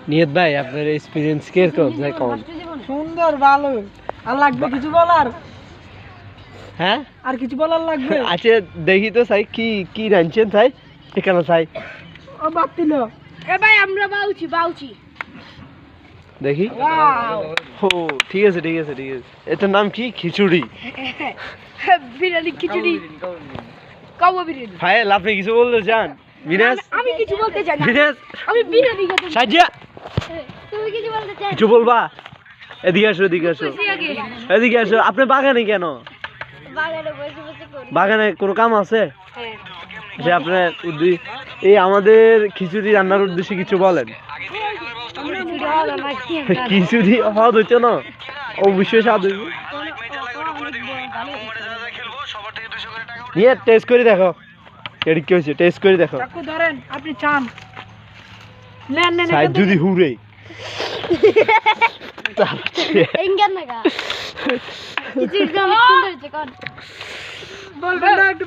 নিয়ত ভাই আপনার এক্সপেরিয়েন্স কিরকম যাই কোন সুন্দর ভালো আর লাগবে কিছু বলার হ্যাঁ আর কিছু বলার লাগবে আচ্ছা দেখি তো চাই কি কি রাঁধছেন চাই এখানে চাই ও বাতিল এ ভাই আমরা বাউচি দেখি ও ঠিক আছে ঠিক আছে ঠিক আছে এটার নাম কি খিচুড়ি বিরিয়ানি খিচুড়ি কাবো বিরিয়ানি ফাইল আপনি কিছু বলতে চান বিনাশ আমি কিছু বলতে চাই না বিনাশ আমি বিরিয়ানি খেতে চাই। সাজিয়া তুমি কিছু বলতে চাই কিছু বলবা এদিকে আসো এদিকে আসো খুশি আগে এদিকে আসো আপনি বাগানে কেন বাগানে বসে বসে করি বাগানে কোনো কাম আছে হ্যাঁ যে আপনার এই আমাদের খিচুড়ি রান্নার উদ্দেশ্যে কিছু বলেন খিচুড়ি স্বাদ হইতো না অবশ্যই স্বাদ হইব নিয়ে টেস্ট করে দেখো এটা কি হয়েছে টেস্ট করে দেখো চাকু ধরেন আপনি চান নেন নেন সাইড যদি হুরে এঙ্গার নাগা খিচুড়ি অনেক সুন্দর হয়েছে কোন বলবেন না একটু